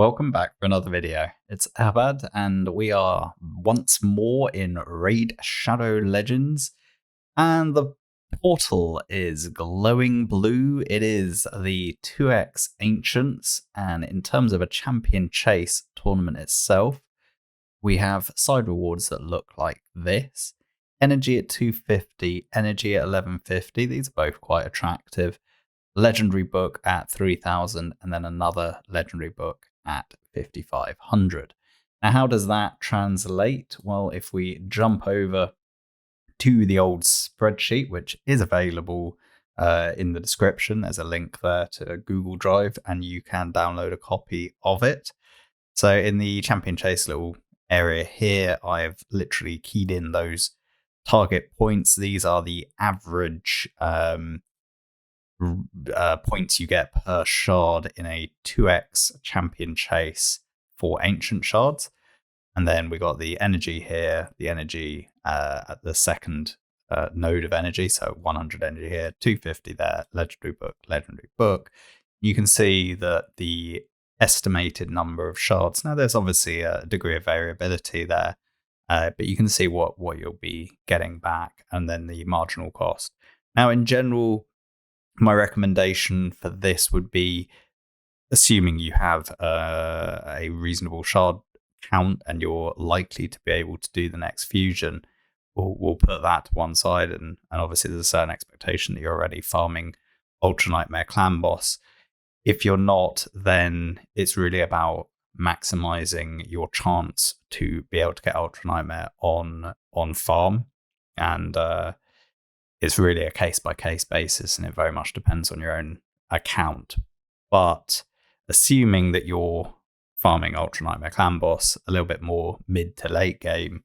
Welcome back for another video. It's Eharbad, and we are once more in Raid Shadow Legends, and the portal is glowing blue. It is the 2x Ancients, and in terms of a champion chase tournament itself, we have side rewards that look like this. Energy at 250, energy at 1150. These are both quite attractive. Legendary book at 3000, and then another legendary book at 5500. Now, how does that translate? Well, if we jump over to the old spreadsheet, which is available in the description, there's a link there to Google Drive, and you can download a copy of it. So in the Champion Chase little area here, I've literally keyed in those target points. These are the average points you get per shard in a 2x champion chase for ancient shards. And then we got the energy here, the energy at the second node of energy. So 100 energy here, 250 there, legendary book, legendary book. You can see that the estimated number of shards. Now, there's obviously a degree of variability there, but you can see what you'll be getting back, and then the marginal cost. Now, in general, my recommendation for this would be, assuming you have a reasonable shard count and you're likely to be able to do the next fusion, we'll put that to one side. And obviously there's a certain expectation that you're already farming Ultra Nightmare Clan Boss. If you're not, then it's really about maximizing your chance to be able to get Ultra Nightmare on farm. And it's really a case-by-case basis, and it very much depends on your own account. But assuming that you're farming Ultra Nightmare Clan Boss a little bit more mid to late game,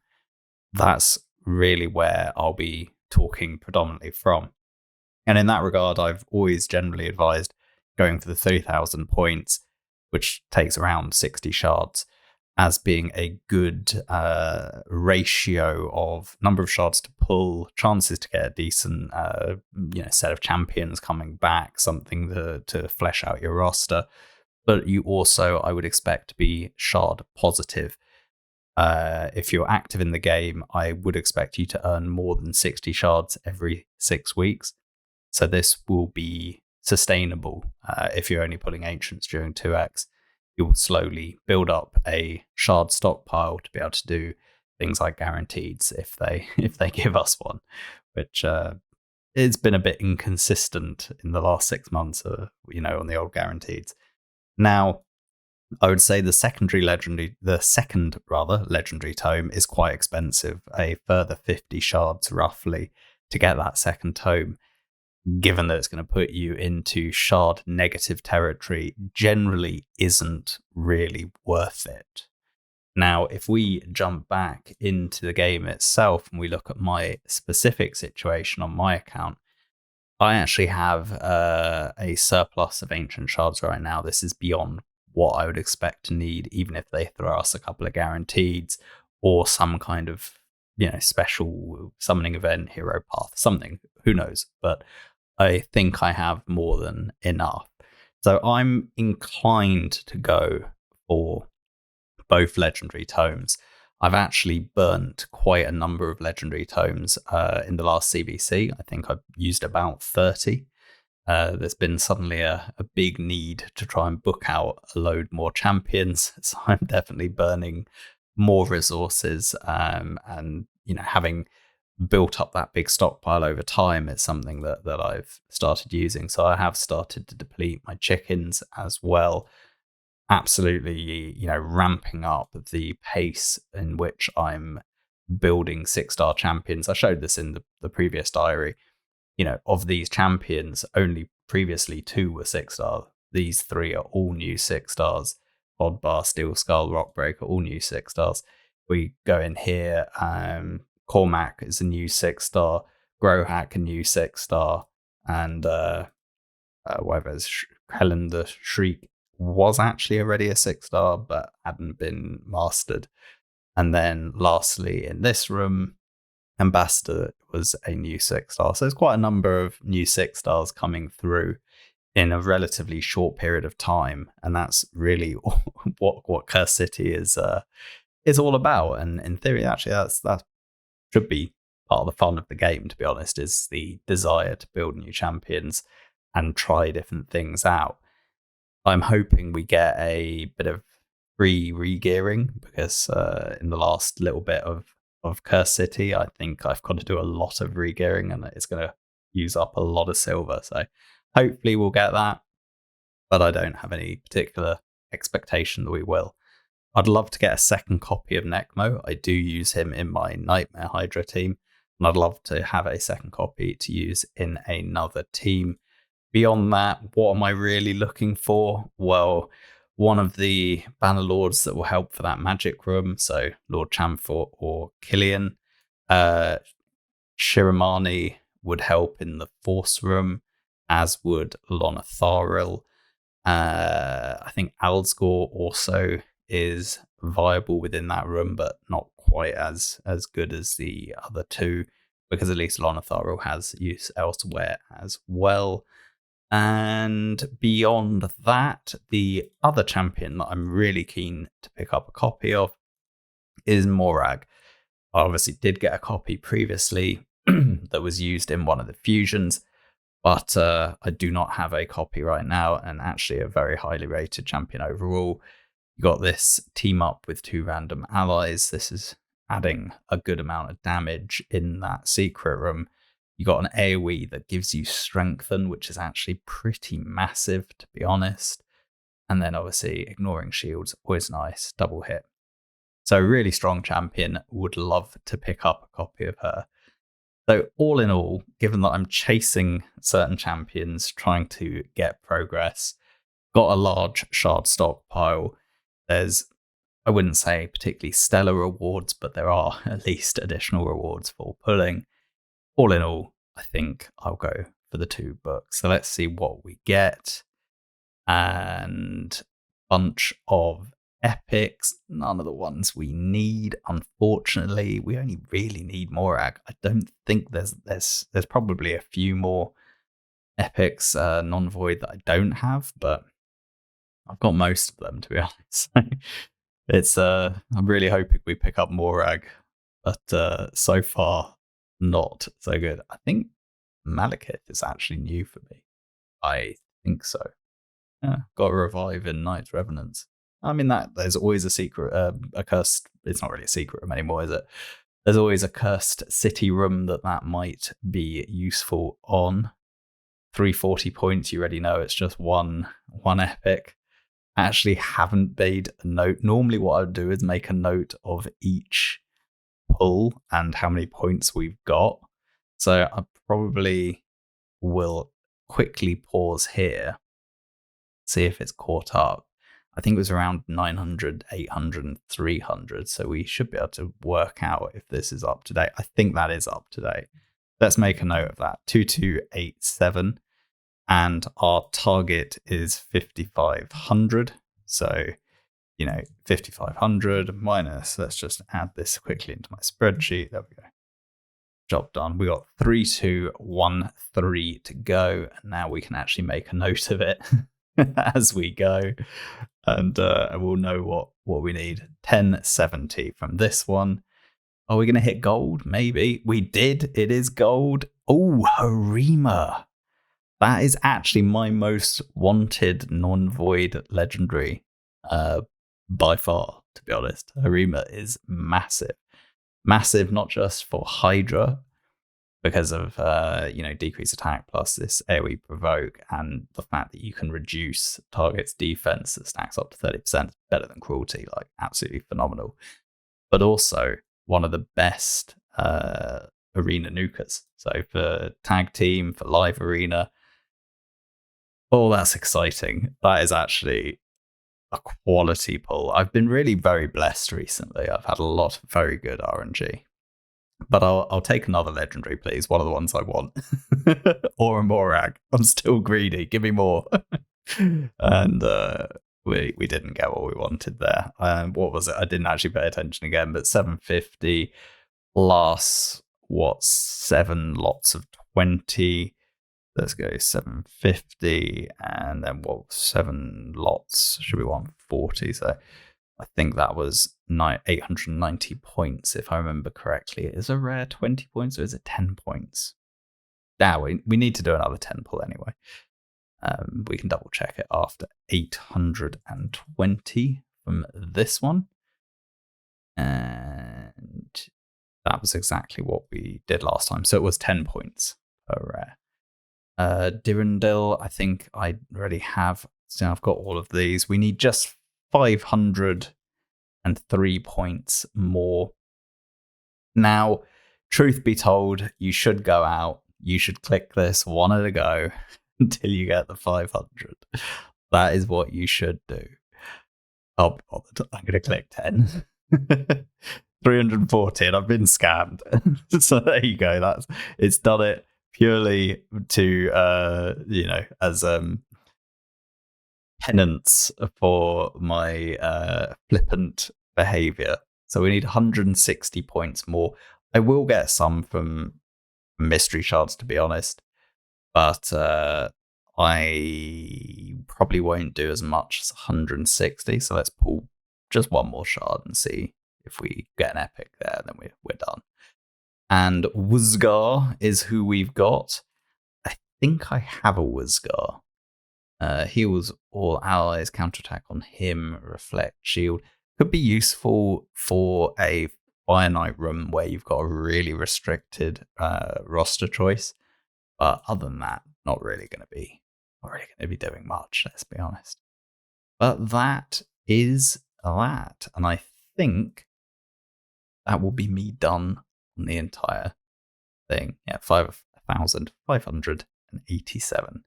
that's really where I'll be talking predominantly from. And in that regard, I've always generally advised going for the 3000 points, which takes around 60 shards, as being a good ratio of number of shards to pull, chances to get a decent set of champions coming back, something to flesh out your roster. But you also, I would expect, to be shard positive. If you're active in the game, I would expect you to earn more than 60 shards every 6 weeks. So this will be sustainable if you're only pulling Ancients during 2x. You'll slowly build up a shard stockpile to be able to do things like guaranteeds if they give us one, which it's been a bit inconsistent in the last 6 months, on the old guaranteeds. Now, I would say the second legendary tome is quite expensive, a further 50 shards roughly to get that second tome. Given that it's going to put you into shard negative territory, generally isn't really worth it. Now, if we jump back into the game itself and we look at my specific situation on my account, I actually have a surplus of ancient shards right now. This is beyond what I would expect to need, even if they throw us a couple of guaranteeds or some kind of special summoning event, hero path, something, who knows. But I think I have more than enough. So I'm inclined to go for both legendary tomes. I've actually burnt quite a number of legendary tomes in the last CBC. I think I've used about 30. There's been suddenly a big need to try and book out a load more champions. So I'm definitely burning more resources, and having built up that big stockpile over time, it's something that I've started using. So I have started to deplete my chickens as well. Absolutely, ramping up the pace in which I'm building 6-star champions. I showed this in the previous diary. Of these champions, only previously 2 were 6-star. These 3 are all new 6-stars. Bodbar, Steel Skull, Rockbreaker, all new 6-stars. We go in here, Cormac is a new 6-star, Growhack a new 6-star, and Helen the Shriek was actually already a 6-star but hadn't been mastered. And then lastly in this room, Ambassador was a new 6-star. So there's quite a number of new 6-stars coming through. in a relatively short period of time, and that's really what Curse City is all about. And in theory, actually, that should be part of the fun of the game. To be honest, is the desire to build new champions and try different things out. I'm hoping we get a bit of free regearing because in the last little bit of Curse City, I think I've got to do a lot of regearing and it's going to use up a lot of silver. So hopefully we'll get that, but I don't have any particular expectation that we will. I'd love to get a second copy of Nekmo. I do use him in my Nightmare Hydra team, and I'd love to have a second copy to use in another team. Beyond that, what am I really looking for? Well, one of the Banner Lords that will help for that magic room, so Lord Chamfort or Killian. Shiramani would help in the Force room, as would Lonatharil. I think Alsgor also is viable within that room, but not quite as good as the other two, because at least Lonatharil has use elsewhere as well. And beyond that, the other champion that I'm really keen to pick up a copy of is Morag. I obviously did get a copy previously that was used in one of the fusions, but I do not have a copy right now, and actually a very highly rated champion overall. You got this team up with 2 random allies. This is adding a good amount of damage in that secret room. You got an AoE that gives you strengthen, which is actually pretty massive, to be honest. And then obviously ignoring shields, always nice, double hit. So really strong champion, would love to pick up a copy of her. So all in all, given that I'm chasing certain champions, trying to get progress, got a large shard stockpile, there's, I wouldn't say particularly stellar rewards, but there are at least additional rewards for pulling. All in all, I think I'll go for the 2 books. So let's see what we get. And bunch of epics, none of the ones we need, unfortunately. We only really need Morag. I don't think there's probably a few more epics non-void that I don't have, but I've got most of them, to be honest. It's I'm really hoping we pick up Morag, but so far not so good. I think Malekith is actually new for me. I think so. Yeah, got a revive in Knight's Revenants. I mean, that there's always a secret, a cursed. It's not really a secret room anymore, is it? There's always a cursed city room that might be useful on. 340 points. You already know it's just one epic. I actually haven't made a note. Normally, what I would do is make a note of each pull and how many points we've got. So I probably will quickly pause here, see if it's caught up. I think it was around 900, 800, and 300. So we should be able to work out if this is up to date. I think that is up to date. Let's make a note of that. 2287. And our target is 5,500. So, 5,500 minus, let's just add this quickly into my spreadsheet. There we go. Job done. We got 3213 to go. And now we can actually make a note of it as we go. And we'll know what we need. 1070 from this one. Are we going to hit gold? Maybe. We did. It is gold. Oh, Harima. That is actually my most wanted non-void legendary by far, to be honest. Harima is massive. Massive, not just for Hydra, because of decreased attack plus this AoE provoke, and the fact that you can reduce target's defense that stacks up to 30%, better than cruelty, like absolutely phenomenal. But also one of the best arena nukers. So for tag team, for live arena, oh, that's exciting. That is actually a quality pull. I've been really very blessed recently. I've had a lot of very good RNG. But I'll take another legendary, please. One of the ones I want. Or a Morag. I'm still greedy. Give me more. And we didn't get what we wanted there. What was it? I didn't actually pay attention again, but 750 plus 7 lots of 20. Let's go 750, and then what? 7 lots should be 140. So I think that was 890 points, if I remember correctly. Is a rare 20 points or is it 10 points? Now we need to do another 10 pull anyway. We can double check it after. 820 from this one. And that was exactly what we did last time. So it was 10 points per rare. Dirindil, I think I already have. So I've got all of these. We need just 503 points more. Now, truth be told, you should go out. You should click this one at a go until you get the 500. That is what you should do. I'm going to click 10. 340, and I've been scammed. So there you go. It's done it purely to as penance for my flippant behavior. So we need 160 points more. I will get some from mystery shards, to be honest, but I probably won't do as much as 160. So let's pull just one more shard and see if we get an epic there. Then we're done. And Wuzgar is who we've got. I think I have a Wuzgar. Heals all allies, counterattack on him, reflect shield. Could be useful for a Fire Knight room where you've got a really restricted roster choice. But other than that, not really going to be doing much, let's be honest. But that is that. And I think that will be me done on the entire thing. Yeah, 5,587.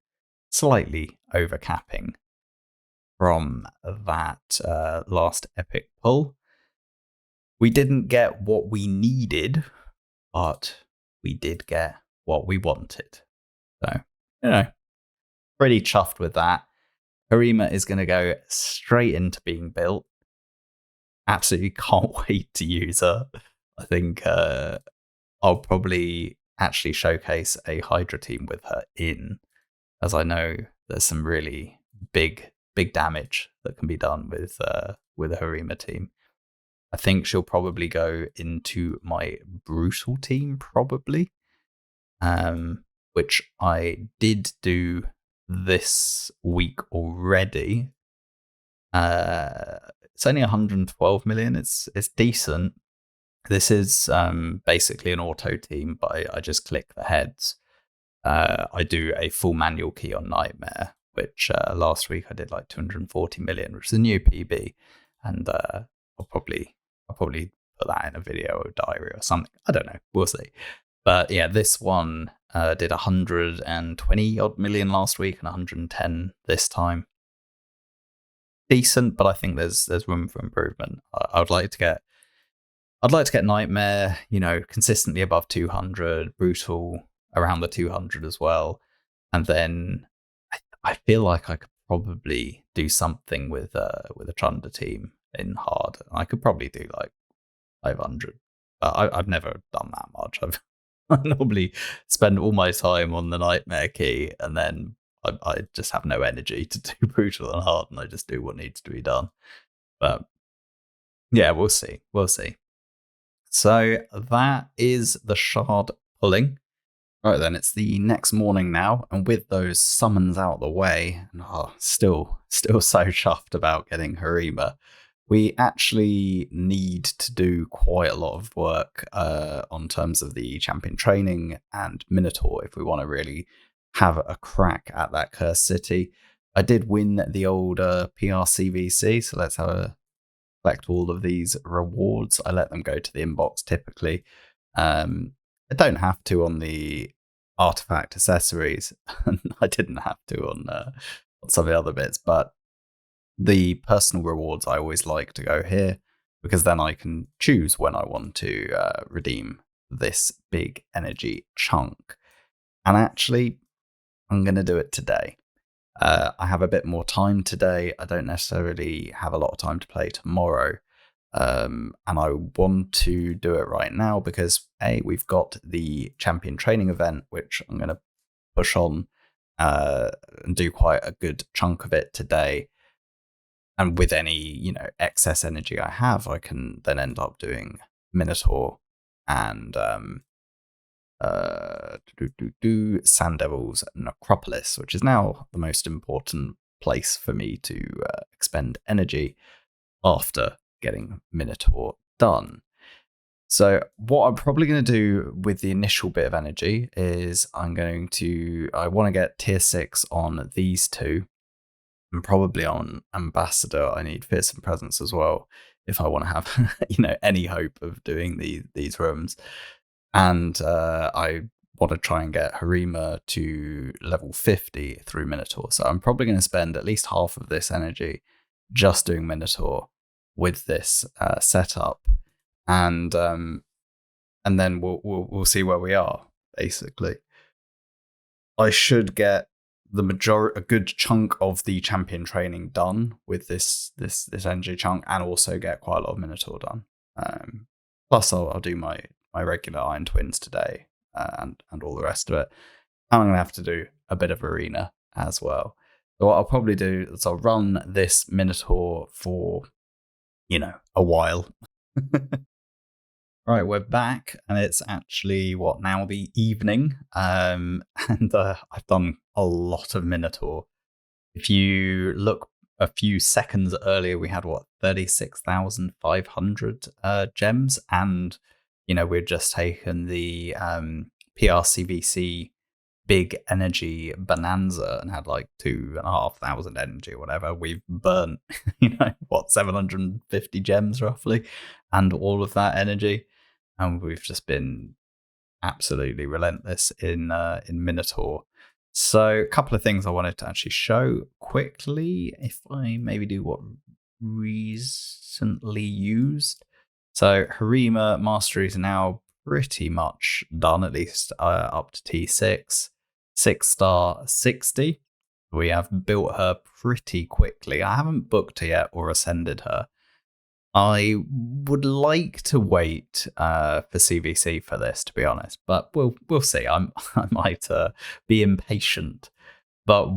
Slightly overcapping from that last epic pull. We didn't get what we needed, but we did get what we wanted. So, pretty chuffed with that. Harima is going to go straight into being built. Absolutely can't wait to use her. I think I'll probably actually showcase a Hydra team with her in, as I know there's some really big damage that can be done with a Harima team. I think she'll probably go into my brutal team, probably, which I did do this week already. It's only 112 million. It's decent. This is basically an auto team, but I just click the heads. I do a full manual key on Nightmare, which last week I did like 240 million, which is a new PB, and I'll probably put that in a video or diary or something. I don't know. We'll see. But yeah, this one did 120 odd million last week and 110 this time. Decent, but I think there's room for improvement. I'd like to get Nightmare, consistently above 200, Brutal around the 200 as well, and then I feel like I could probably do something with a Chunder team in hard. I could probably do like 500. I've never done that much. I normally spend all my time on the Nightmare key, and then I just have no energy to do brutal and hard, and I just do what needs to be done. But yeah, we'll see. So that is the shard pulling. Right then, it's the next morning now, and with those summons out the way, still so chuffed about getting Harima. We actually need to do quite a lot of work on terms of the champion training and Minotaur if we want to really have a crack at that cursed city. I did win the old PRCVC, so let's have a collect all of these rewards. I let them go to the inbox typically. I don't have to on the artifact accessories, and I didn't have to on some of the other bits, but the personal rewards I always like to go here, because then I can choose when I want to redeem this big energy chunk. And actually, I'm going to do it today. I have a bit more time today. I don't necessarily have a lot of time to play tomorrow. And I want to do it right now because we've got the champion training event, which I'm going to push on and do quite a good chunk of it today. And with any, excess energy I have, I can then end up doing Minotaur and Sand Devil's Necropolis, which is now the most important place for me to expend energy after getting Minotaur done. So what I'm probably going to do with the initial bit of energy is I want to get tier 6 on these two, and probably on Ambassador I need Fearsome Presence as well if I want to have any hope of doing these rooms. And I want to try and get Harima to level 50 through Minotaur. So I'm probably going to spend at least half of this energy just doing Minotaur with this setup, and then we'll see where we are. Basically, I should get a good chunk of the champion training done with this energy chunk, and also get quite a lot of Minotaur done. Plus, I'll do my regular Iron Twins today, and all the rest of it. And I'm gonna have to do a bit of arena as well. So what I'll probably do is I'll run this Minotaur for a while. Right, we're back, and it's actually now the evening, and I've done a lot of Minotaur. If you look a few seconds earlier, we had 36,500 gems, and we'd just taken the PRCVC big energy bonanza and had like 2,500 energy or whatever. We've burnt 750 gems roughly, and all of that energy. And we've just been absolutely relentless in Minotaur. So a couple of things I wanted to actually show quickly, if I maybe do what recently used. So Harima Mastery is now pretty much done, at least up to T6. 6-star 60. We have built her pretty quickly. I haven't booked her yet or ascended her. I would like to wait for CVC for this, to be honest, but we'll see. I might be impatient, but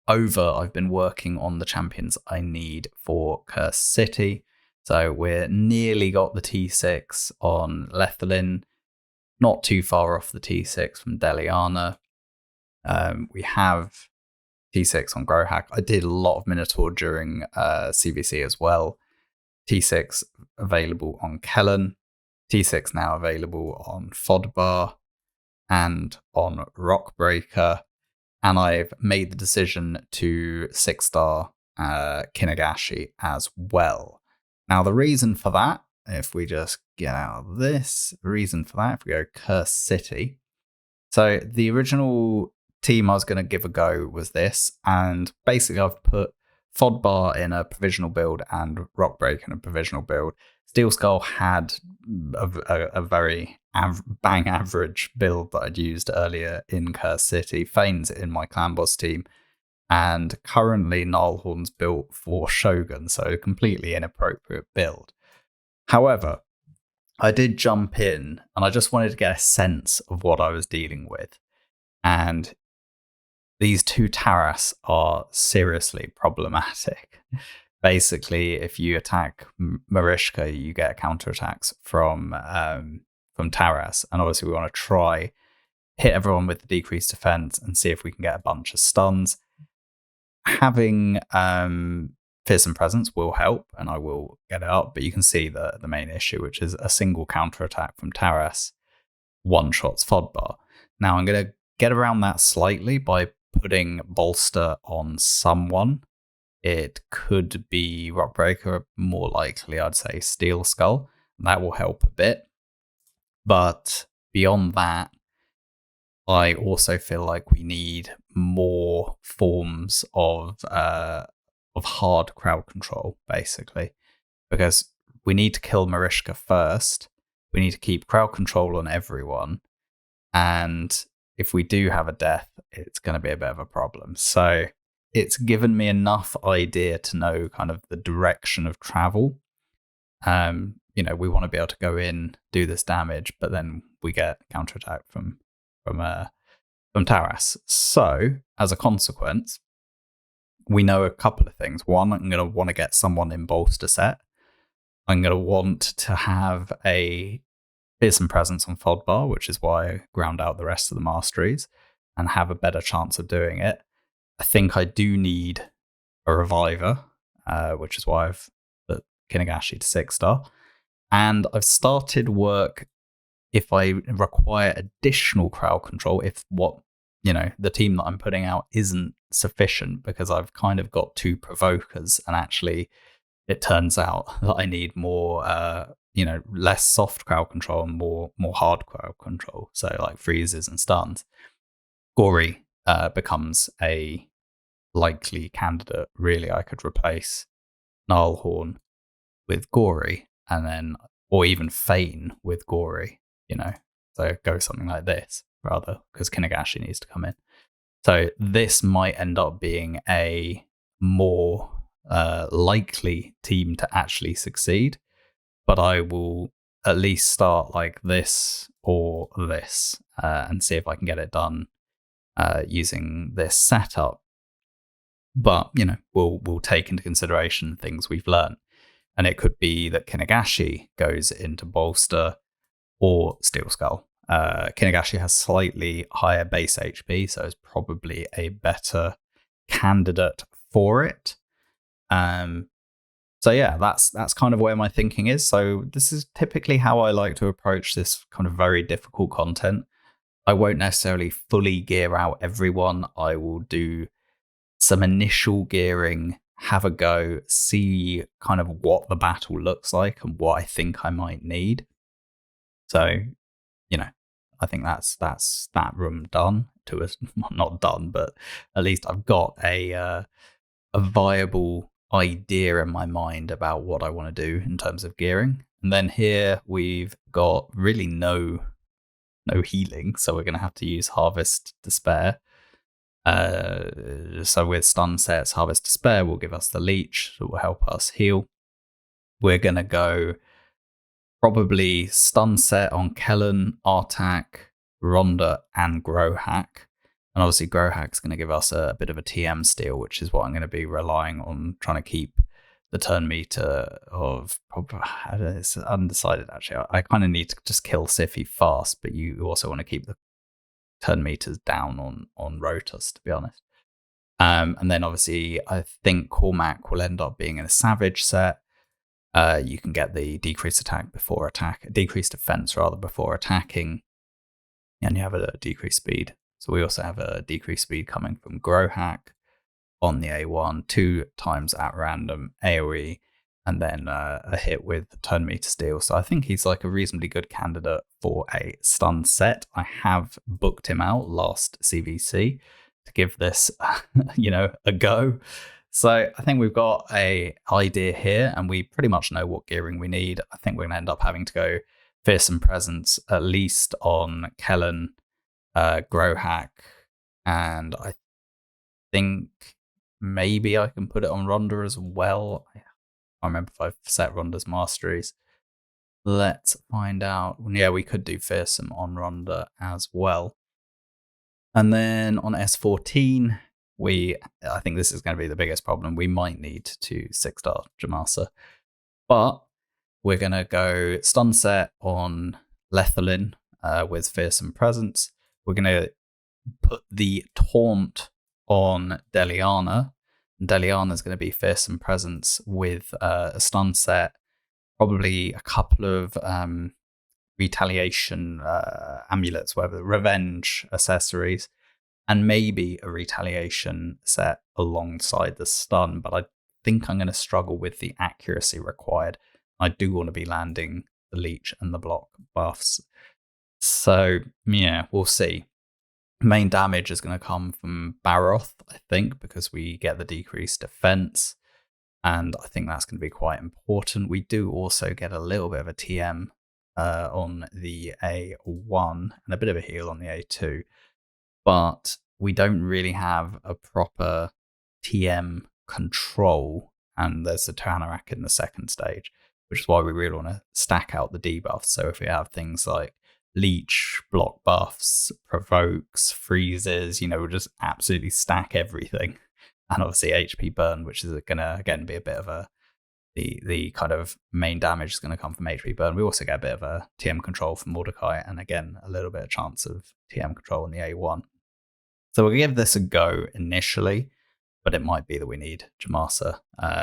I've been working on the champions I need for Curse City. So we're nearly got the T6 on Lethalin, not too far off the T6 from Deliana. We have T6 on Grohack. I did a lot of Minotaur during CVC as well. T6 available on Kellen, T6 now available on Fodbar and on Rockbreaker, and I've made the decision to 6-star Kinagashi as well. Now the reason for that, if we just get out of this, if we go Curse City. So the original team I was going to give a go was this, and basically I've put Fodbar in a provisional build and Rockbreaker in a provisional build. Steel Skull had a very bang average build that I'd used earlier in Curse City. Fane's in my clan boss team, and currently Gnarlhorn's built for Shogun, so a completely inappropriate build. However, I did jump in and I just wanted to get a sense of what I was dealing with. And these two Taras are seriously problematic. Basically, if you attack Marishka, you get counterattacks from Taras, and obviously we want to try hit everyone with the decreased defense and see if we can get a bunch of stuns. Having Fearsome Presence will help, and I will get it up, but you can see the main issue, which is a single counterattack from Taras one-shots Fodbar. Now I'm going to get around that slightly by putting Bolster on someone. It could be Rockbreaker, more likely I'd say Steel Skull. That will help a bit. But beyond that, I also feel like we need more forms of hard crowd control, basically. Because we need to kill Marishka first. We need to keep crowd control on everyone. And if we do have a death, it's going to be a bit of a problem. So it's given me enough idea to know kind of the direction of travel. We want to be able to go in, do this damage, but then we get counterattack from from Taras. So, as a consequence, we know a couple of things. One, I'm going to want to get someone in bolster set. I'm going to want to have a fearsome presence on Fodbar, which is why I ground out the rest of the masteries and have a better chance of doing it. I think I do need a reviver, which is why I've put Kinagashi to 6-star. And I've started work if I require additional crowd control, if the team that I'm putting out isn't sufficient, because I've kind of got 2 provokers, and actually it turns out that I need more, less soft crowd control and more hard crowd control. So like freezes and stuns. Gory becomes a likely candidate. Really, I could replace Gnarlhorn with Gory, and then, or even Feign with Gory, so go something like this rather, because Kinagashi needs to come in. So this might end up being a more likely team to actually succeed, but I will at least start like this or this and see if I can get it done using this setup. But we'll take into consideration things we've learned, and it could be that Kinagashi goes into bolster or Steel Skull. Kinagashi has slightly higher base HP, so it's probably a better candidate for it. So yeah, that's kind of where my thinking is. So this is typically how I like to approach this kind of very difficult content. I won't necessarily fully gear out everyone. I will do some initial gearing, have a go, see kind of what the battle looks like and what I think I might need. So, I think that's that room done to us. Well, not done, but at least I've got a viable idea in my mind about what I want to do in terms of gearing. And then here we've got really no healing, so we're going to have to use Harvest Despair. So with stun sets, Harvest Despair will give us the leech that will help us heal. We're going to go probably stun set on Kellen, Artak, Rhonda, and Growhack. And obviously Growhack's going to give us a bit of a TM steal, which is what I'm going to be relying on, trying to keep the turn meter of... It's undecided, actually. I kind of need to just kill Siffy fast, but you also want to keep the turn meters down on Rotus, to be honest. And then obviously I think Cormac will end up being in a Savage set. You can get the decreased defense rather before attacking, and you have a decreased speed. So we also have a decreased speed coming from Growhack on the A1, 2 times at random AoE, and then a hit with turn meter steal. So I think he's like a reasonably good candidate for a stun set. I have booked him out last CVC to give this, a go. So I think we've got a idea here, and we pretty much know what gearing we need. I think we're going to end up having to go Fearsome Presence at least on Kellen, Growhack, and I think maybe I can put it on Rhonda as well. I can't remember if I've set Rhonda's masteries. Let's find out. Yeah, we could do Fearsome on Rhonda as well. And then on S14, I think this is going to be the biggest problem. We might need to 6-star Jamasa, but we're going to go stun set on Lethalin with Fearsome Presence. We're going to put the taunt on Deliana. Deliana is going to be Fearsome Presence with a stun set, probably a couple of retaliation amulets, whatever, revenge accessories, and maybe a retaliation set alongside the stun. But I think I'm going to struggle with the accuracy required. I do want to be landing the leech and the block buffs. So yeah, we'll see. Main damage is going to come from Baroth, I think, because we get the decreased defense, and I think that's going to be quite important. We do also get a little bit of a TM on the A1 and a bit of a heal on the A2, but we don't really have a proper TM control, and there's the Tanarak in the second stage, which is why we really want to stack out the debuffs. So if we have things like leech, block buffs, provokes, freezes, we'll just absolutely stack everything. And obviously HP burn, which is going to, again, be a bit of the kind of main damage is going to come from HP burn. We also get a bit of a TM control from Mordecai, and again, a little bit of chance of TM control in the A1. So we'll give this a go initially, but it might be that we need Jamasa.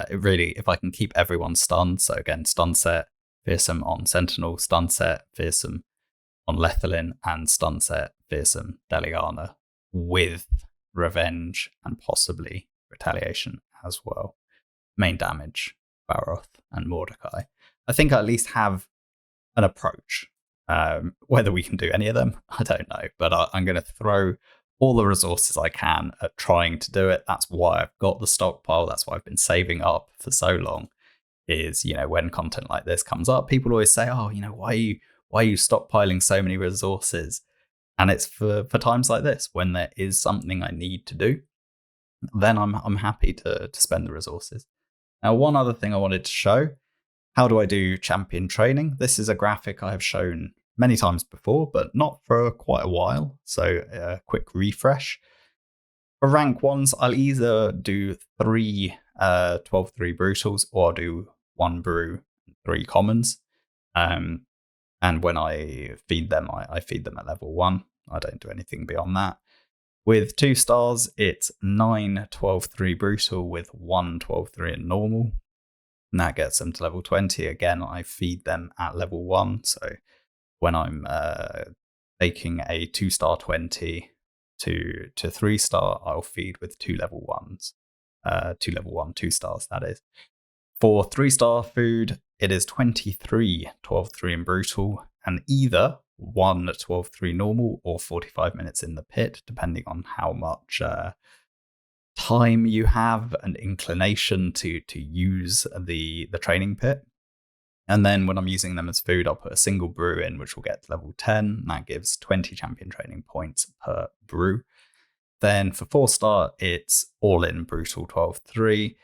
If I can keep everyone stunned, so again, stun set, fearsome on Sentinel, stun set, fearsome on Lethalin, and stun set, fearsome Deliana, with revenge and possibly retaliation as well. Main damage, Baroth and Mordecai. I think I at least have an approach. Whether we can do any of them, I don't know, but I'm going to throw all the resources I can at trying to do it. That's why I've got the stockpile. That's why I've been saving up for so long. Is, when content like this comes up, people always say, "Oh, why are you stockpiling so many resources?" And it's for times like this when there is something I need to do. Then I'm happy to spend the resources. Now, one other thing I wanted to show: how do I do champion training? This is a graphic I have shown many times before, but not for quite a while. So a quick refresh. For rank ones, I'll either do 3 12-3 brutals, or I'll do 1 brew, 3 commons. And when I feed them, I feed them at level 1. I don't do anything beyond that. With 2 stars, it's 9 12-3 brutal with 1 12-3 in normal. And that gets them to level 20. Again, I feed them at level 1. So when I'm taking a 2-star 20 to 3-star, I'll feed with 2 level 1s. 2 level 1, 2 stars, that is. For 3-star food, it is 23 12-3 in brutal, and either 1 12-3 normal or 45 minutes in the pit, depending on how much time you have and inclination to use the training pit. And then when I'm using them as food, I'll put a single brew in, which will get to level 10. That gives 20 champion training points per brew. Then for 4-star, it's all in brutal 12-3.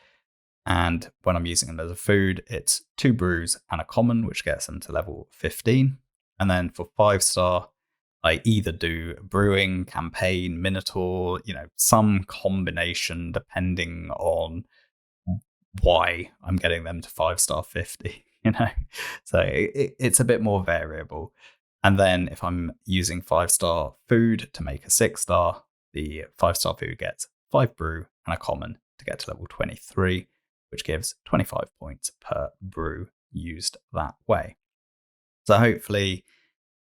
And when I'm using them as a food, it's 2 brews and a common, which gets them to level 15. And then for 5-star, I either do brewing, campaign, minotaur, some combination depending on why I'm getting them to 5-star 50, So it's a bit more variable. And then if I'm using 5-star food to make a 6-star, the 5-star food gets 5 brew and a common to get to level 23, which gives 25 points per brew used that way. So hopefully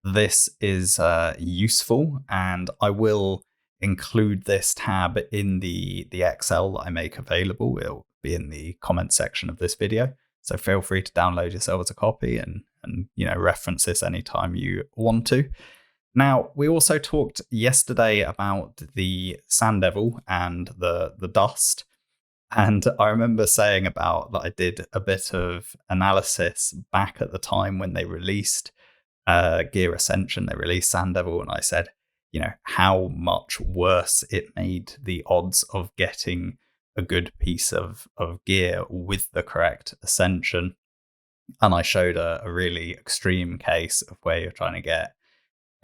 this is useful, and I will include this tab in the Excel that I make available. It'll be in the comment section of this video, so feel free to download yourself as a copy and reference this anytime you want to. Now, we also talked yesterday about the Sand Devil and the dust. And I remember saying about that I did a bit of analysis back at the time when they released Gear Ascension, they released Sand Devil, and I said, how much worse it made the odds of getting a good piece of gear with the correct Ascension. And I showed a really extreme case of where you're trying to get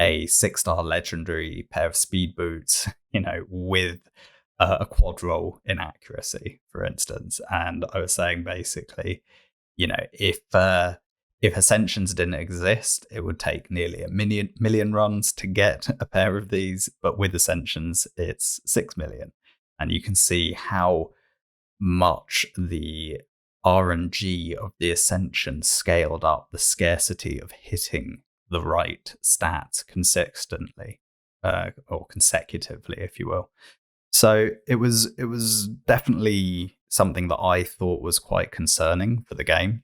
a 6-star legendary pair of speed boots, with a quad roll inaccuracy, for instance. And I was saying basically, if Ascensions didn't exist, it would take nearly a million runs to get a pair of these, but with Ascensions, it's 6 million. And you can see how much the RNG of the Ascension scaled up the scarcity of hitting the right stats consistently, or consecutively, if you will. So it was definitely something that I thought was quite concerning for the game.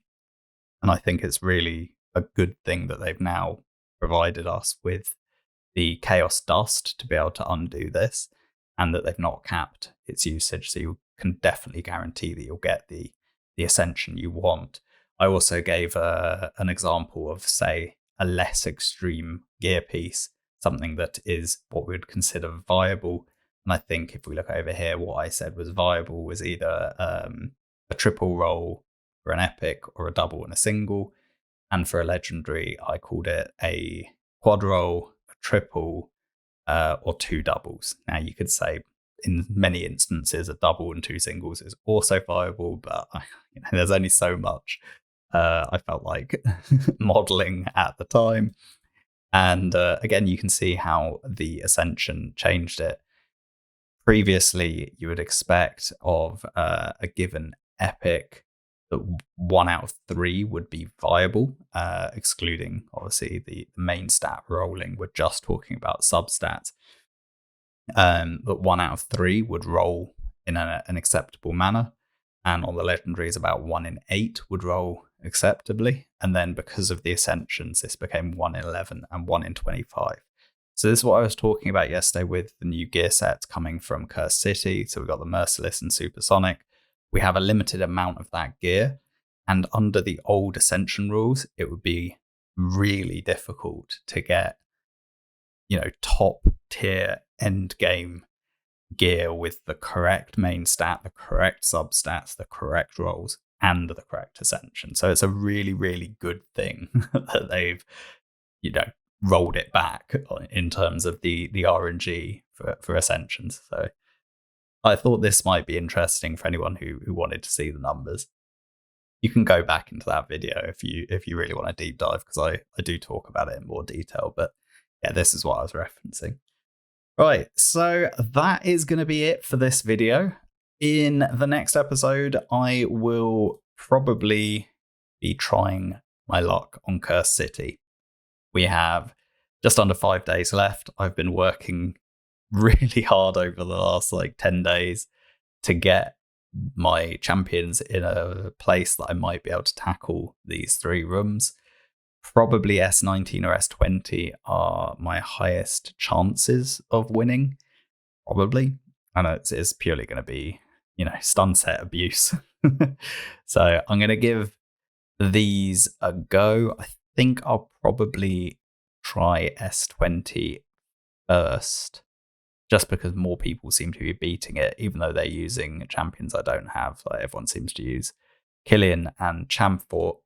And I think it's really a good thing that they've now provided us with the Chaos Dust to be able to undo this, and that they've not capped its usage. So you can definitely guarantee that you'll get the Ascension you want. I also gave an example of, say, a less extreme gear piece, something that is what we would consider viable. And I think if we look over here, what I said was viable was either a triple roll for an epic or a double and a single. And for a legendary, I called it a quad roll, a triple, or 2 doubles. Now, you could say in many instances a double and 2 singles is also viable, but there's only so much I felt like modeling at the time. And again, you can see how the Ascension changed it. Previously, you would expect of a given epic that 1 out of 3 would be viable, excluding obviously the main stat rolling. We're just talking about substats. But 1 out of 3 would roll in an acceptable manner. And on the legendaries, about 1 in 8 would roll acceptably. And then because of the Ascensions, this became 1 in 11 and 1 in 25. So this is what I was talking about yesterday with the new gear sets coming from Cursed City. So we've got the Merciless and Supersonic. We have a limited amount of that gear. And under the old Ascension rules, it would be really difficult to get, top tier end game gear with the correct main stat, the correct substats, the correct rolls, and the correct Ascension. So it's a really, really good thing that they've, rolled it back in terms of the RNG for Ascensions. So I thought this might be interesting for anyone who wanted to see the numbers. You can go back into that video if you really want to deep dive, because I do talk about it in more detail. But yeah, this is what I was referencing. Right, so that is going to be it for this video. In the next episode, I will probably be trying my luck on Cursed City. We have just under 5 days left. I've been working really hard over the last 10 days to get my champions in a place that I might be able to tackle these 3 rooms. Probably S19 or S20 are my highest chances of winning. Probably. I know it's purely going to be, stun set abuse. So I'm going to give these a go. I think I'll probably try S20 first, just because more people seem to be beating it, even though they're using champions I don't have. Everyone seems to use Killian and Chamfort.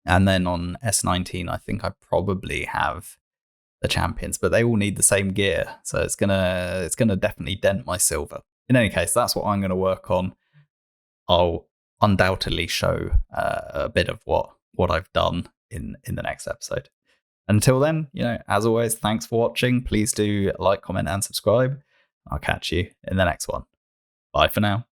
And then on S19, I think I probably have the champions, but they all need the same gear, so it's gonna definitely dent my silver. In any case, that's what I'm going to work on. I'll undoubtedly show a bit of what I've done in the next episode. Until then, as always, thanks for watching. Please do like, comment, and subscribe. I'll catch you in the next one. Bye for now.